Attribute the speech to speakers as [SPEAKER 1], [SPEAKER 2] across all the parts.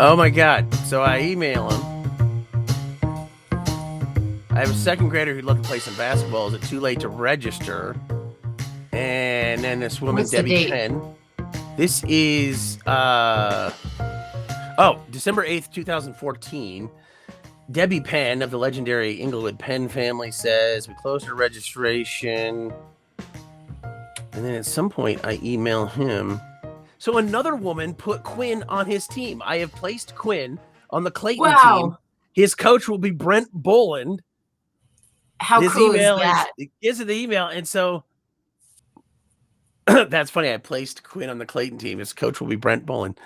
[SPEAKER 1] Oh my God. So I email him. I have a second grader who'd love to play some basketball. Is it too late to register? And then this woman,
[SPEAKER 2] What's the
[SPEAKER 1] Debbie
[SPEAKER 2] date?
[SPEAKER 1] Penn. This is December 8th, 2014. Debbie Penn of the legendary Inglewood Penn family says we closed her registration. And then at some point I email him. So another woman put Quinn on his team. I have placed Quinn on the Clayton team.
[SPEAKER 2] Wow.
[SPEAKER 1] His coach will be Brent Boland.
[SPEAKER 2] How
[SPEAKER 1] His
[SPEAKER 2] cool is
[SPEAKER 1] email
[SPEAKER 2] that?
[SPEAKER 1] it gives it the email. And so that's funny. I placed Quinn on the Clayton team. His coach will be Brent Boland.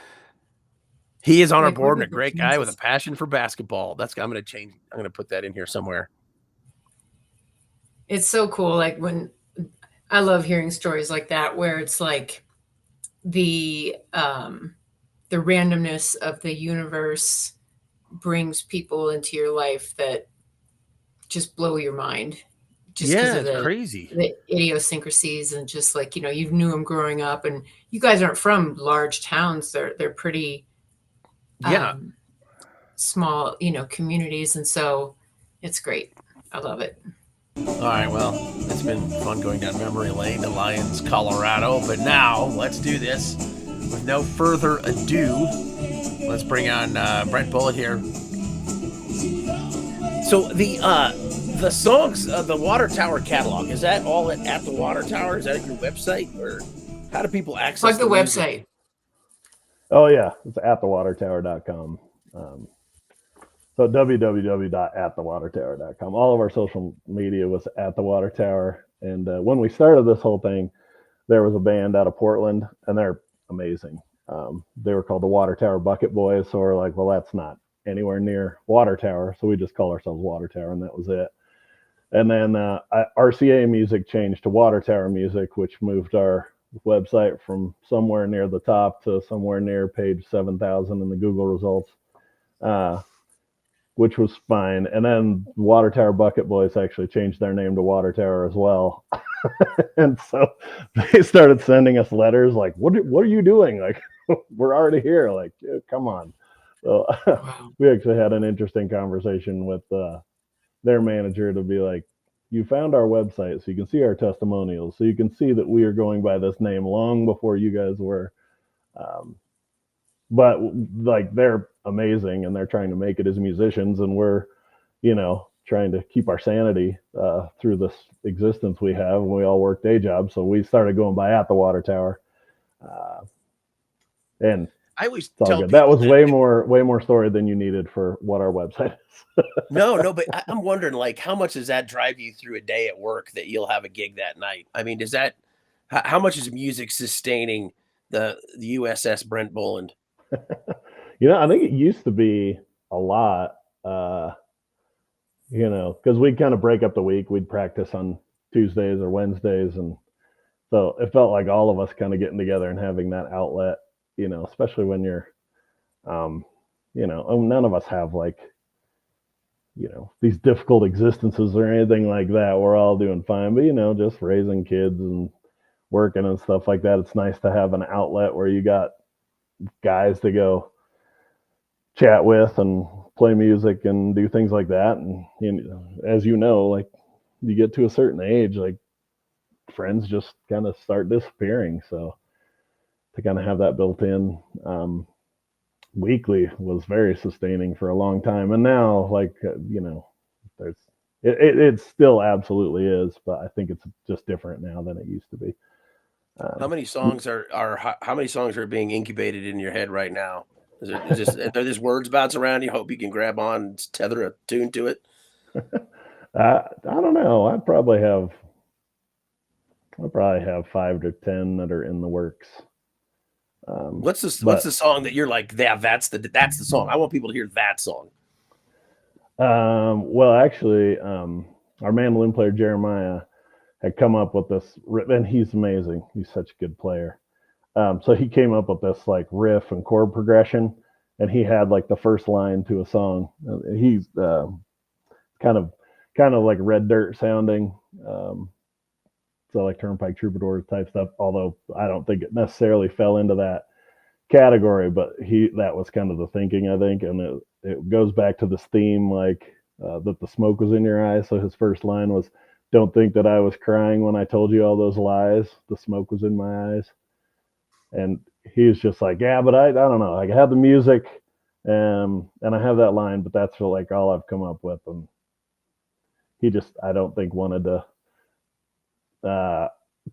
[SPEAKER 1] He is on our board and a great guy with a passion for basketball. I'm going to change. I'm going to put that in here somewhere.
[SPEAKER 2] It's so cool. Like when I love hearing stories like that, where it's like the randomness of the universe brings people into your life that just blow your mind, just because
[SPEAKER 1] Yeah,
[SPEAKER 2] of
[SPEAKER 1] it's crazy.
[SPEAKER 2] the idiosyncrasies and just like you knew them growing up, and you guys aren't from large towns. They're pretty small, communities, and so it's great. I love it.
[SPEAKER 1] All right, well, it's been fun going down memory lane to Lyons, Colorado, but now let's do this. With no further ado, let's bring on Brent Boland here. So the songs, the Water Tower catalog, is that all at the Water Tower? Is that at your website, or how do people access
[SPEAKER 2] Plug the
[SPEAKER 1] music?
[SPEAKER 2] website.
[SPEAKER 3] Oh yeah, it's at thewatertower.com. So www.atthewatertower.com. All of our social media was at the Water Tower. And when we started this whole thing, there was a band out of Portland, and they're amazing. They were called the Water Tower Bucket Boys. So we're like, well, that's not anywhere near Water Tower. So we just call ourselves Water Tower, and that was it. And then RCA Music changed to Water Tower Music, which moved our website from somewhere near the top to somewhere near page 7,000 in the Google results. Which was fine. And then Water Tower Bucket Boys actually changed their name to Water Tower as well. And so they started sending us letters like, what are you doing? Like, we're already here. Like, come on. So wow. We actually had an interesting conversation with their manager to be like, you found our website so you can see our testimonials. So you can see that we are going by this name long before you guys were. But like, they're amazing and they're trying to make it as musicians, and we're, trying to keep our sanity through this existence we have, and we all work day jobs. So we started going by at the Water Tower. And
[SPEAKER 1] I always tell people
[SPEAKER 3] that was way more story than you needed for what our website is.
[SPEAKER 1] No, but I'm wondering, like, how much does that drive you through a day at work that you'll have a gig that night? I mean, how much is music sustaining the USS Brent Boland?
[SPEAKER 3] I think it used to be a lot, because we'd kind of break up the week. We'd practice on Tuesdays or Wednesdays. And so it felt like all of us kind of getting together and having that outlet, especially when you're, none of us have like, these difficult existences or anything like that. We're all doing fine, but, just raising kids and working and stuff like that. It's nice to have an outlet where you got guys to go chat with and play music and do things like that. And as like you get to a certain age, like friends just kind of start disappearing. So to kind of have that built in weekly was very sustaining for a long time. And now, like, there's it still absolutely is, but I think it's just different now than it used to be.
[SPEAKER 1] How many songs are being incubated in your head right now? Are there words bouncing around you hope you can grab on and tether a tune to it?
[SPEAKER 3] I don't know. I probably have 5 to 10 that are in the works.
[SPEAKER 1] What's the song that you're like, yeah, that's the song? I want people to hear that song.
[SPEAKER 3] Well, actually, our mandolin player Jeremiah had come up with this, and he's amazing. He's such a good player. So he came up with this like riff and chord progression, and he had like the first line to a song. He's kind of like Red Dirt sounding, so like Turnpike Troubadours type stuff. Although I don't think it necessarily fell into that category, but that was kind of the thinking, I think, and it goes back to this theme, like that the smoke was in your eyes. So his first line was, "Don't think that I was crying when I told you all those lies. The smoke was in my eyes." And he's just like, "Yeah, but I don't know. Like, I have the music, and I have that line, but that's like all I've come up with." And he just, I don't think, wanted to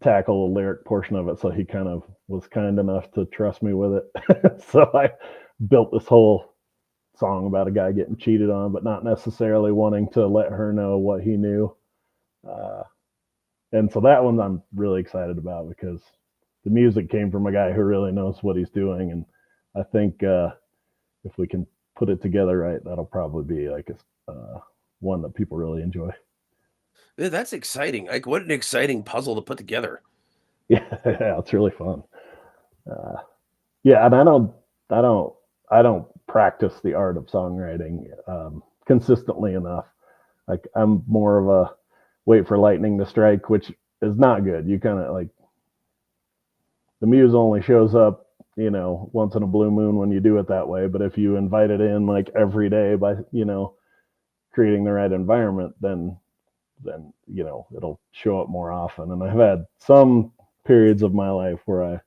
[SPEAKER 3] tackle the lyric portion of it, so he kind of was kind enough to trust me with it. So I built this whole song about a guy getting cheated on, but not necessarily wanting to let her know what he knew. And so that one I'm really excited about, because the music came from a guy who really knows what he's doing, and I think if we can put it together right, that'll probably be like one that people really enjoy.
[SPEAKER 1] Yeah, that's exciting. Like, what an exciting puzzle to put together.
[SPEAKER 3] Yeah, it's really fun. Uh, yeah, and I don't practice the art of songwriting consistently enough. Like, I'm more of a wait for lightning to strike, which is not good. You kind of like, the muse only shows up, once in a blue moon when you do it that way. But if you invite it in like every day by, creating the right environment, then it'll show up more often. And I've had some periods of my life where I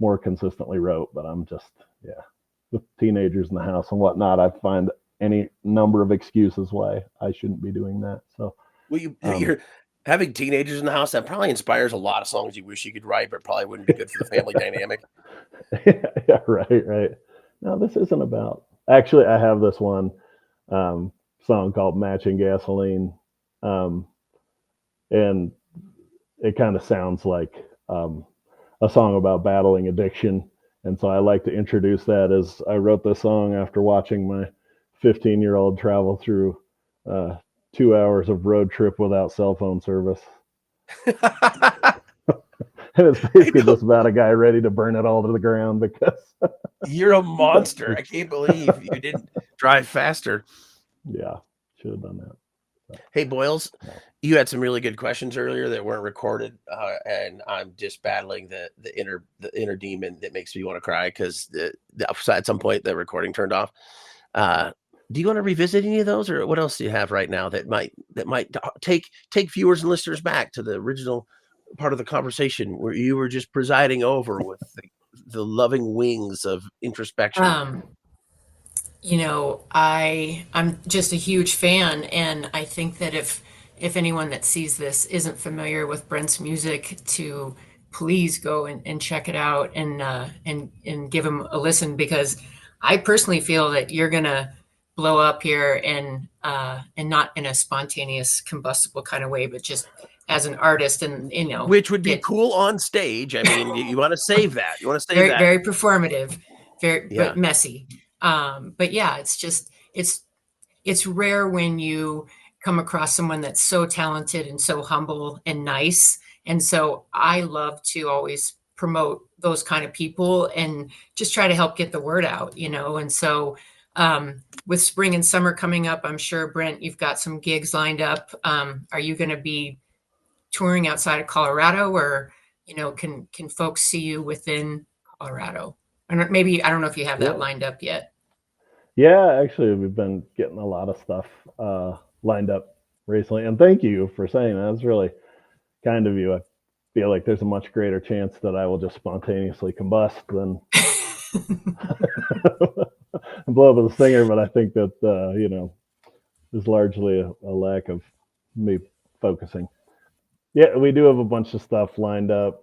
[SPEAKER 3] more consistently wrote, but I'm just, yeah, with teenagers in the house and whatnot, I find any number of excuses why I shouldn't be doing that. So
[SPEAKER 1] Well, you're having teenagers in the house, that probably inspires a lot of songs you wish you could write, but probably wouldn't be good for the family dynamic.
[SPEAKER 3] yeah, right. Now, this isn't about, actually, I have this one song called Matching Gasoline. Um, and it kind of sounds like a song about battling addiction. And so I like to introduce that as, I wrote this song after watching my 15-year-old travel through 2 hours of road trip without cell phone service. And it's basically just about a guy ready to burn it all to the ground because,
[SPEAKER 1] You're a monster. I can't believe you didn't drive faster.
[SPEAKER 3] yeah, should have done that.
[SPEAKER 1] Hey, Boyles,
[SPEAKER 3] Yeah.
[SPEAKER 1] you had some really good questions earlier that weren't recorded, and I'm just battling the inner demon that makes me want to cry because at some point the recording turned off. Do you want to revisit any of those, or what else do you have right now that might take viewers and listeners back to the original part of the conversation where you were just presiding over with the loving wings of introspection?
[SPEAKER 2] I'm just a huge fan, and I think that if anyone that sees this isn't familiar with Brent's music, to please go and check it out, and give him a listen, because I personally feel that you're gonna blow up here, and not in a spontaneous combustible kind of way, but just as an artist, and
[SPEAKER 1] Which would be
[SPEAKER 2] get
[SPEAKER 1] cool on stage. I mean, you want to save that. You want to save
[SPEAKER 2] very
[SPEAKER 1] that.
[SPEAKER 2] very performative, very
[SPEAKER 1] Yeah.
[SPEAKER 2] but messy. But yeah, it's rare when you come across someone that's so talented and so humble and nice. And so I love to always promote those kind of people and just try to help get the word out. And so with spring and summer coming up, I'm sure, Brent, you've got some gigs lined up. Are you going to be touring outside of Colorado, or can folks see you within Colorado? Maybe, I don't know if you have that
[SPEAKER 3] Yeah.
[SPEAKER 2] lined up yet.
[SPEAKER 3] Yeah, actually, we've been getting a lot of stuff lined up recently. And thank you for saying that. It's really kind of you. I feel like there's a much greater chance that I will just spontaneously combust than blow up as a singer. But I think that, is largely a lack of me focusing. Yeah, we do have a bunch of stuff lined up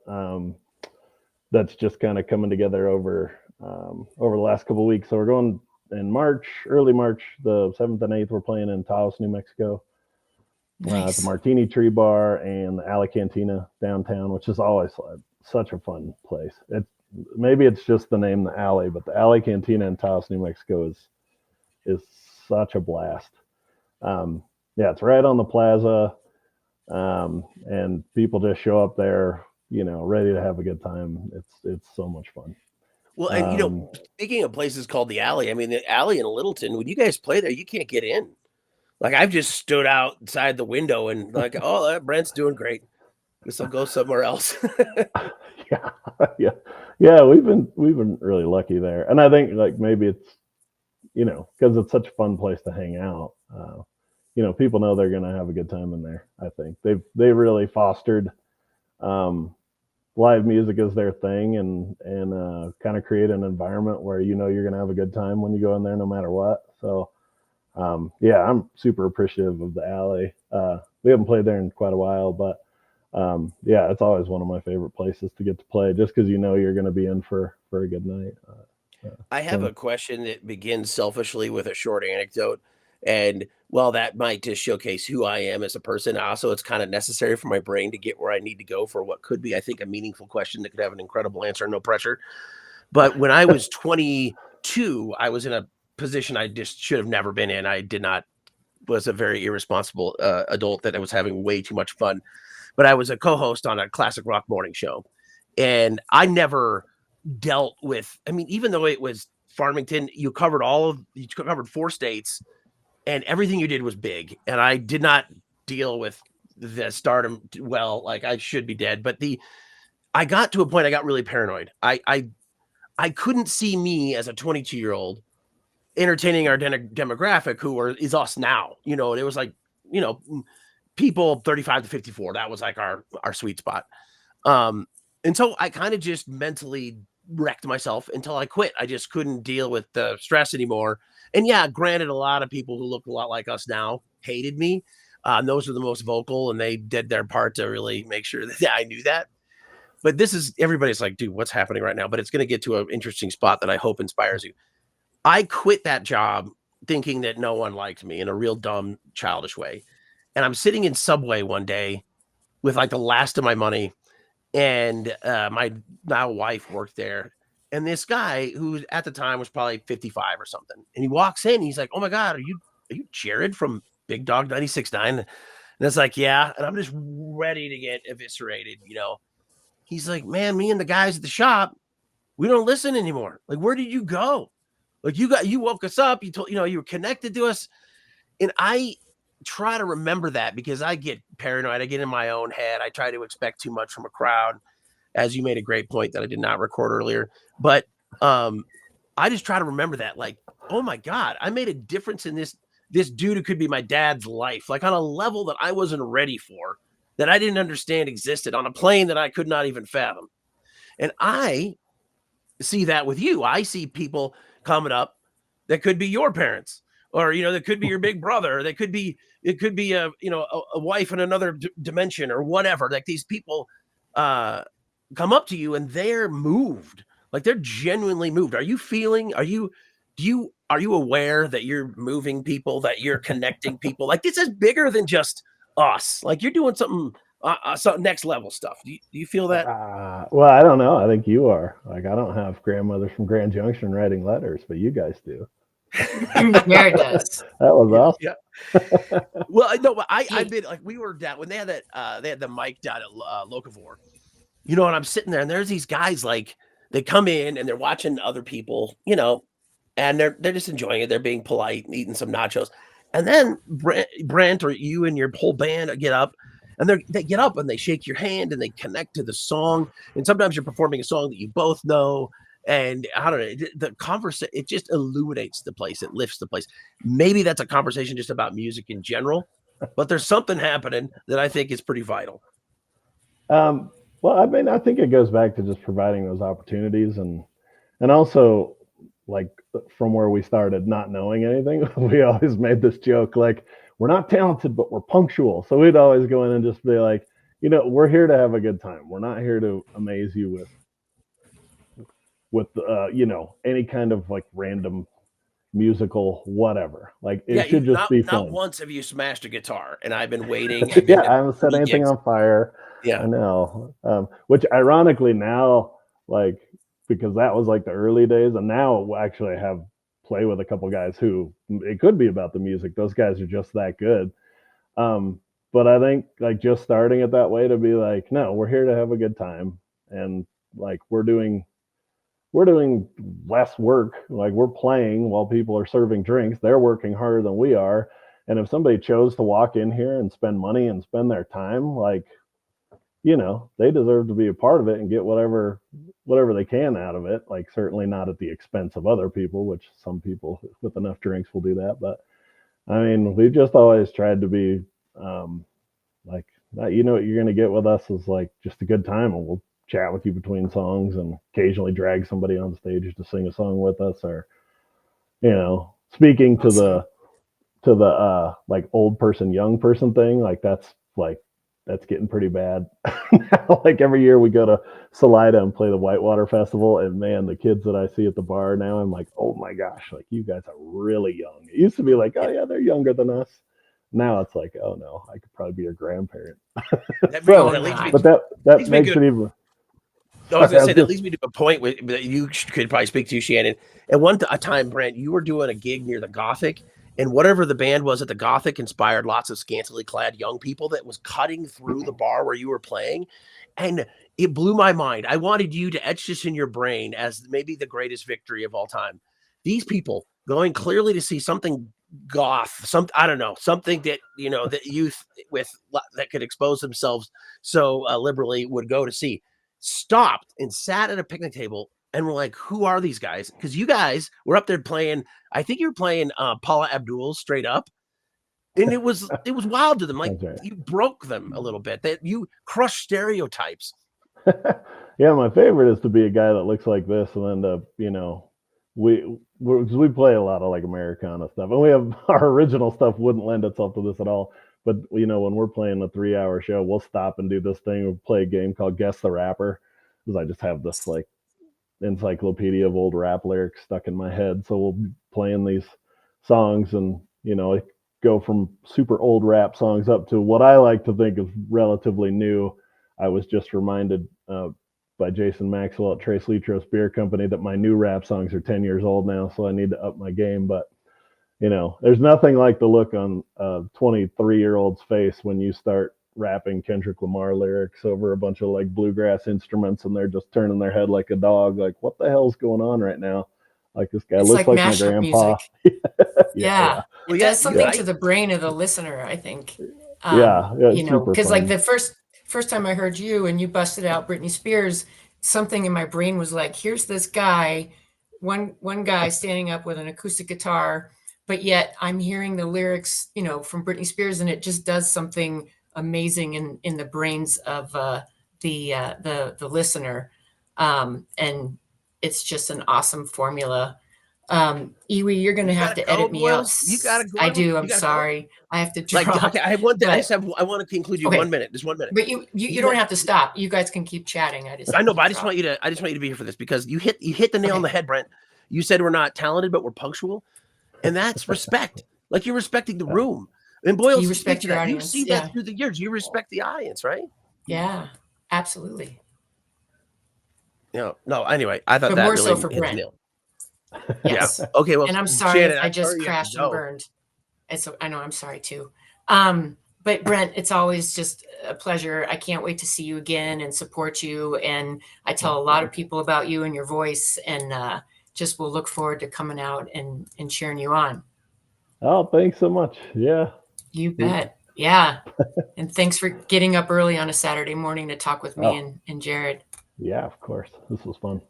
[SPEAKER 3] that's just kind of coming together over the last couple of weeks. So we're going in March, early March, the 7th and 8th. We're playing in Taos, New Mexico, at
[SPEAKER 2] Nice.
[SPEAKER 3] the Martini Tree Bar and the Alley Cantina downtown, which is always such a fun place. Maybe it's just the name, the Alley, but the Alley Cantina in Taos, New Mexico is such a blast. Yeah, it's right on the plaza, and people just show up there, ready to have a good time. It's so much fun.
[SPEAKER 1] Well, and speaking of places called the Alley, I mean, the Alley in Littleton, when you guys play there, you can't get in. Like, I've just stood outside the window and like, oh, Brent's doing great. Guess I'll go somewhere else.
[SPEAKER 3] Yeah, yeah, yeah. We've been really lucky there, and I think like maybe it's because it's such a fun place to hang out. People know they're gonna have a good time in there. I think they really fostered um, live music as their thing, and kind of create an environment where you're gonna have a good time when you go in there, no matter what. So yeah, I'm super appreciative of the alley. We haven't played there in quite a while, but yeah, it's always one of my favorite places to get to play, just because you're going to be in for a good night.
[SPEAKER 1] I have
[SPEAKER 3] So
[SPEAKER 1] a question that begins selfishly with a short anecdote. And while that might just showcase who I am as a person, also it's kind of necessary for my brain to get where I need to go for what could be, I think, a meaningful question that could have an incredible answer, no pressure. But when I was 22, I was in a position I just should have never been in. I did not was a very irresponsible adult that was having way too much fun. But I was a co-host on a classic rock morning show, and I never dealt with. I mean, even though it was Farmington, you covered 4 states, and everything you did was big. And I did not deal with the stardom well, like I should be dead. But I got to a point I got really paranoid. I couldn't see me as a 22-year-old entertaining our demographic is us now. And it was like, you know, people 35 to 54. That was like our sweet spot. And so I kind of just mentally wrecked myself until I quit. I just couldn't deal with the stress anymore. And yeah, granted, a lot of people who look a lot like us now hated me. Those are the most vocal, and they did their part to really make sure that I knew that. But everybody's like, dude, what's happening right now? But it's going to get to an interesting spot that I hope inspires you. I quit that job thinking that no one liked me in a real dumb, childish way. And I'm sitting in Subway one day with like the last of my money, and my now wife worked there. And this guy who at the time was probably 55 or something, and he walks in, he's like, "Oh my God, are you Jared from Big Dog 96.9?" And it's like, "Yeah." And I'm just ready to get eviscerated. He's like, "Man, me and the guys at the shop, we don't listen anymore. Like, where did you go? Like, you woke us up. You told, you were connected to us." And I try to remember that because I get paranoid. I get in my own head. I try to expect too much from a crowd, as you made a great point that I did not record earlier. But I just try to remember that, like, oh my God, I made a difference in this dude who could be my dad's life, like on a level that I wasn't ready for, that I didn't understand existed, on a plane that I could not even fathom. And I see that with you. I see people coming up that could be your parents, or that could be your big brother. It could be a wife in another dimension or whatever. Like, these people come up to you and they're moved, like they're genuinely moved. Are you aware that you're moving people, that you're connecting people? Like, this is bigger than just us. Like, you're doing something some next level stuff. Do you feel that?
[SPEAKER 3] well, I don't know. I think you are. Like, I don't have grandmothers from Grand Junction writing letters, but you guys do.
[SPEAKER 2] Jared does.
[SPEAKER 3] That was awesome.
[SPEAKER 1] Yeah. Well, no, but I've been, like, we were down when they had the mic down at Locavore, and I'm sitting there, and there's these guys, like, they come in and they're watching other people, and they're just enjoying it. They're being polite and eating some nachos. And then Brent or you and your whole band get up, and they get up and they shake your hand and they connect to the song. And sometimes you're performing a song that you both know. And I don't know, the conversation, it just illuminates the place. It lifts the place. Maybe that's a conversation just about music in general, but there's something happening that I think is pretty vital.
[SPEAKER 3] Well, I mean, I think it goes back to just providing those opportunities, and also, like, from where we started, not knowing anything, we always made this joke, like, we're not talented, but we're punctual. So we'd always go in and just be like, we're here to have a good time. We're not here to amaze you with any kind of like random musical whatever. Like, it should just be fun.
[SPEAKER 1] Not once have you smashed a guitar, and I've been waiting.
[SPEAKER 3] Yeah, I haven't set anything on fire.
[SPEAKER 1] Yeah,
[SPEAKER 3] I know. Which ironically now, like, because that was like the early days, and now actually I have play with a couple guys who it could be about the music. Those guys are just that good. But I think, like, just starting it that way, to be like, no, we're here to have a good time, and like we're doing less work. Like, we're playing while people are serving drinks. They're working harder than we are. And if somebody chose to walk in here and spend money and spend their time, like, you know, they deserve to be a part of it and get whatever they can out of it. Like certainly not at the expense of other people, which some people with enough drinks will do that. But I mean, we've just always tried to be like, you know, what you're going to get with us is like just a good time, and we'll chat with you between songs and occasionally drag somebody on stage to sing a song with us, or you know, speaking to
[SPEAKER 2] Awesome.
[SPEAKER 3] the like old person young person thing, like that's getting pretty bad. Like every year we go to Salida and play the Whitewater Festival, and man, the kids that I see at the bar now, I'm like, oh my gosh, like you guys are really young. It used to be like, oh yeah, they're younger than us. Now it's like, oh no, I could probably be your grandparent. So,
[SPEAKER 2] Oh,
[SPEAKER 3] but
[SPEAKER 2] nice.
[SPEAKER 3] that makes it even.
[SPEAKER 1] I was
[SPEAKER 3] Sorry,
[SPEAKER 1] going
[SPEAKER 3] I
[SPEAKER 1] to
[SPEAKER 3] was
[SPEAKER 1] say that
[SPEAKER 3] just
[SPEAKER 1] leads me to a point that you could probably speak to, Shannon. At a time, Brent, you were doing a gig near the Gothic, and whatever the band was at the Gothic inspired lots of scantily clad young people that was cutting through the bar where you were playing. And it blew my mind. I wanted you to etch this in your brain as maybe the greatest victory of all time. These people going clearly to see something goth, I don't know, something that, you know, that youth that could expose themselves so liberally would go to see, stopped and sat at a picnic table and were like, who are these guys? Because you guys were up there playing, I think you were playing Paula Abdul Straight Up. And it was wild to them. Like
[SPEAKER 3] that's right.
[SPEAKER 1] you broke them a little bit. That you crushed stereotypes.
[SPEAKER 3] Yeah, my favorite is to be a guy that looks like this and end up, you know, we play a lot of like Americana stuff, and we have our original stuff wouldn't lend itself to this at all. But you know, when we're playing a 3 hour show, we'll stop and do this thing. We'll play a game called Guess the Rapper, because I just have this like encyclopedia of old rap lyrics stuck in my head. So we'll be playing these songs, and you know, it go from super old rap songs up to what I like to think is relatively new. I was just reminded by Jason Maxwell at Trace Litros Beer Company that my new rap songs are 10 years old now, so I need to up my game. But you know, there's nothing like the look on a 23-year-old's face when you start rapping Kendrick Lamar lyrics over a bunch of like bluegrass instruments, and they're just turning their head like a dog, like, what the hell's going on right now? Like, this guy
[SPEAKER 2] It's
[SPEAKER 3] looks
[SPEAKER 2] like
[SPEAKER 3] like my
[SPEAKER 2] mashup
[SPEAKER 3] grandpa.
[SPEAKER 2] music.
[SPEAKER 3] Yeah,
[SPEAKER 2] Yeah.
[SPEAKER 1] Well,
[SPEAKER 2] It
[SPEAKER 1] yeah,
[SPEAKER 2] does
[SPEAKER 1] you,
[SPEAKER 2] something
[SPEAKER 3] yeah,
[SPEAKER 2] to the brain of the listener, I think.
[SPEAKER 3] yeah.
[SPEAKER 2] You
[SPEAKER 3] It's
[SPEAKER 2] know,
[SPEAKER 3] super
[SPEAKER 2] because like
[SPEAKER 3] fun.
[SPEAKER 2] the first time I heard you and you busted out Britney Spears, something in my brain was like, here's this guy, one guy standing up with an acoustic guitar, but yet I'm hearing the lyrics, you know, from Britney Spears, and it just does something amazing in the brains of the listener. And it's just an awesome formula. Iwi, you're going to
[SPEAKER 1] you
[SPEAKER 2] have
[SPEAKER 1] got to
[SPEAKER 2] to
[SPEAKER 1] go,
[SPEAKER 2] edit me out.
[SPEAKER 1] Boils. You got to
[SPEAKER 2] I
[SPEAKER 1] go.
[SPEAKER 2] do.
[SPEAKER 1] You
[SPEAKER 2] I'm
[SPEAKER 1] got to go.
[SPEAKER 2] sorry. I have to
[SPEAKER 1] Like, okay,
[SPEAKER 2] drop.
[SPEAKER 1] I want that.
[SPEAKER 2] But
[SPEAKER 1] I want to include you
[SPEAKER 2] okay,
[SPEAKER 1] 1 minute. Just 1 minute.
[SPEAKER 2] but you don't have to stop. You guys can keep chatting. I just
[SPEAKER 1] I
[SPEAKER 2] have
[SPEAKER 1] know,
[SPEAKER 2] to
[SPEAKER 1] but
[SPEAKER 2] drop.
[SPEAKER 1] I just want you to be here for this because you hit the nail on
[SPEAKER 2] Okay.
[SPEAKER 1] the head, Brent. You said we're not talented, but we're punctual, and that's respect. Like you're respecting the
[SPEAKER 3] Yeah.
[SPEAKER 1] room. And Boyle,
[SPEAKER 2] You
[SPEAKER 1] speak
[SPEAKER 2] respect
[SPEAKER 1] to
[SPEAKER 2] your
[SPEAKER 1] that. You
[SPEAKER 2] audience.
[SPEAKER 1] see that
[SPEAKER 2] Yeah.
[SPEAKER 1] through the years. You respect the audience, right?
[SPEAKER 2] Yeah. Absolutely.
[SPEAKER 1] No. Anyway, I thought
[SPEAKER 2] But
[SPEAKER 1] that
[SPEAKER 2] more so
[SPEAKER 1] really
[SPEAKER 2] for
[SPEAKER 1] hit the
[SPEAKER 2] Brent.
[SPEAKER 1] nail. Yeah.
[SPEAKER 2] Yes.
[SPEAKER 1] Okay. Well,
[SPEAKER 2] And I'm sorry if
[SPEAKER 1] Shannon,
[SPEAKER 2] I
[SPEAKER 1] I'm
[SPEAKER 2] just
[SPEAKER 1] sorry you have to
[SPEAKER 2] crashed and
[SPEAKER 1] go.
[SPEAKER 2] burned. And so I know I'm sorry too. But Brent, it's always just a pleasure. I can't wait to see you again and support you. And I tell a lot of people about you and your voice, and just will look forward to coming out and cheering you on.
[SPEAKER 3] Oh, thanks so much. Yeah.
[SPEAKER 2] You bet. Yeah. And thanks for getting up early on a Saturday morning to talk with me
[SPEAKER 3] Oh,
[SPEAKER 2] and Jared.
[SPEAKER 3] yeah, of course. This was fun.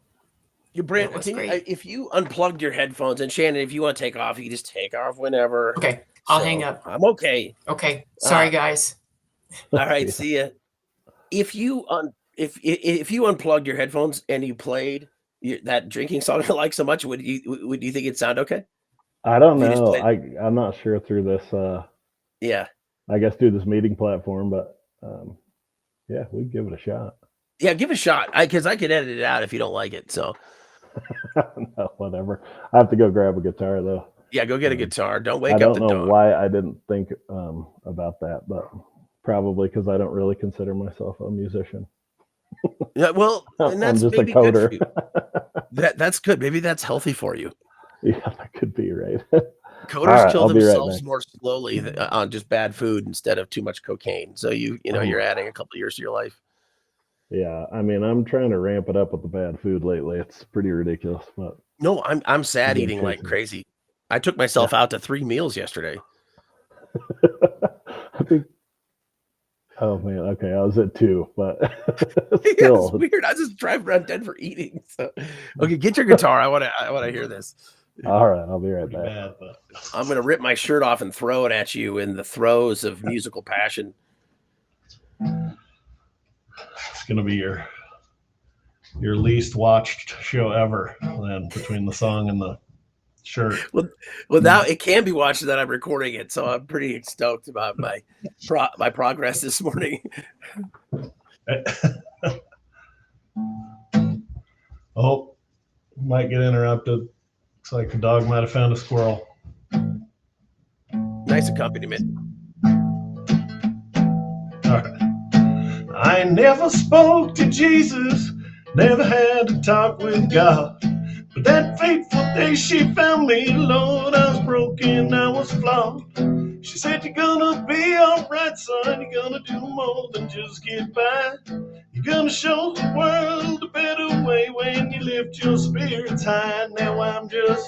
[SPEAKER 1] You,
[SPEAKER 2] It
[SPEAKER 1] Brent,
[SPEAKER 2] was
[SPEAKER 1] can you,
[SPEAKER 2] great.
[SPEAKER 1] if you unplugged your headphones, and Shannon, if you want to take off, you can just take off whenever.
[SPEAKER 2] Okay. I'll hang
[SPEAKER 1] So
[SPEAKER 2] up.
[SPEAKER 1] I'm okay.
[SPEAKER 2] Okay. Sorry,
[SPEAKER 1] Uh,
[SPEAKER 2] guys.
[SPEAKER 1] all right.
[SPEAKER 3] See ya.
[SPEAKER 1] See ya. If you unplugged your headphones and you played that drinking song I like so much, would you think it'd sound okay?
[SPEAKER 3] I don't
[SPEAKER 1] If you just
[SPEAKER 3] know.
[SPEAKER 1] played,
[SPEAKER 3] I'm not sure through this.
[SPEAKER 1] yeah,
[SPEAKER 3] I guess through this meeting platform, but yeah, we can give it a shot.
[SPEAKER 1] yeah, give it a shot. Because I could edit it out if you don't like it. So
[SPEAKER 3] No, whatever. I have to go grab a guitar though.
[SPEAKER 1] yeah, go get a
[SPEAKER 3] Um,
[SPEAKER 1] guitar. Don't
[SPEAKER 3] I
[SPEAKER 1] wake up
[SPEAKER 3] don't
[SPEAKER 1] the
[SPEAKER 3] know
[SPEAKER 1] dog.
[SPEAKER 3] why I didn't think about that, but probably because I don't really consider myself a musician.
[SPEAKER 1] Yeah, well, and
[SPEAKER 3] I'm
[SPEAKER 1] that's
[SPEAKER 3] just a
[SPEAKER 1] maybe good for
[SPEAKER 3] coder.
[SPEAKER 1] you. That's good. Maybe that's healthy for you.
[SPEAKER 3] Yeah, that could be right. All
[SPEAKER 1] Coders
[SPEAKER 3] right,
[SPEAKER 1] kill
[SPEAKER 3] I'll be right
[SPEAKER 1] themselves
[SPEAKER 3] back.
[SPEAKER 1] more slowly on just bad food instead of too much cocaine. So you're adding a couple of years to your life.
[SPEAKER 3] Yeah, I mean, I'm trying to ramp it up with the bad food lately. It's pretty ridiculous, but
[SPEAKER 1] No, I'm
[SPEAKER 3] I've
[SPEAKER 1] sad
[SPEAKER 3] been
[SPEAKER 1] eating like
[SPEAKER 3] chasing it.
[SPEAKER 1] crazy. I took
[SPEAKER 3] Yeah.
[SPEAKER 1] myself out to 3 meals yesterday.
[SPEAKER 3] I think Oh man, okay, I was at 2, but
[SPEAKER 1] Yeah,
[SPEAKER 3] still.
[SPEAKER 1] it's weird. I just drive around Denver eating. So, okay, get your guitar. I want to hear this.
[SPEAKER 3] All right, I'll be right
[SPEAKER 4] Pretty
[SPEAKER 3] back.
[SPEAKER 4] bad, but
[SPEAKER 1] I'm gonna rip my shirt off and throw it at you in the throes of musical passion.
[SPEAKER 4] it's gonna be your least watched show ever. Then between the song and the shirt.
[SPEAKER 1] Well, now it can be watched that I'm recording it, so I'm pretty stoked about my progress this morning.
[SPEAKER 4] Oh, might get interrupted. Looks like the dog might have found a squirrel.
[SPEAKER 1] Nice accompaniment.
[SPEAKER 4] All right. I never spoke to Jesus, never had to talk with God. But that fateful day she found me, Lord, I was broken, I was flawed. She said, you're gonna be alright, son, you're gonna do more than just get by. You're gonna show the world a better way when you lift your spirits high. Now I'm just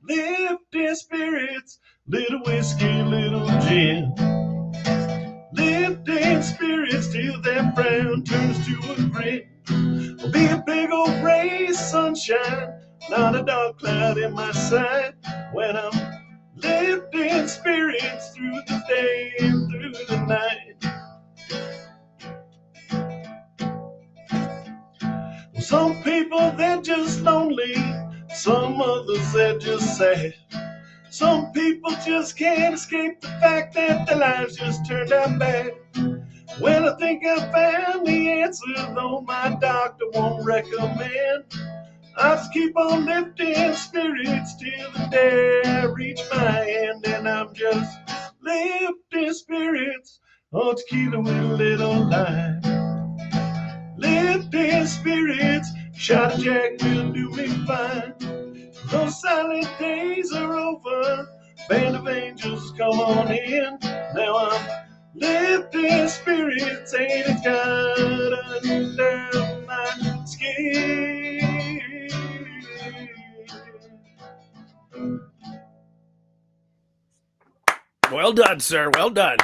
[SPEAKER 4] lifting spirits, little whiskey, little gin. Lifting spirits till that frown turns to a grin. Will be a big old ray of sunshine, not a dark cloud in my sight. When I'm lifting spirits through the day and through the night. Well, some people, they're just lonely. Some others, they're just sad. Some people just can't escape the fact that their lives just turned out bad. Well, I think I found the answer, though my doctor won't recommend. I just keep on lifting spirits till the day I reach my end. And I'm just lifting spirits, oh, tequila with a little lime. Lifting spirits, shot of Jack will do me fine. Those silent days are over, band of angels come on in. Now I'm lifting spirits, ain't it got under my skin?
[SPEAKER 1] Well done, sir. Well done.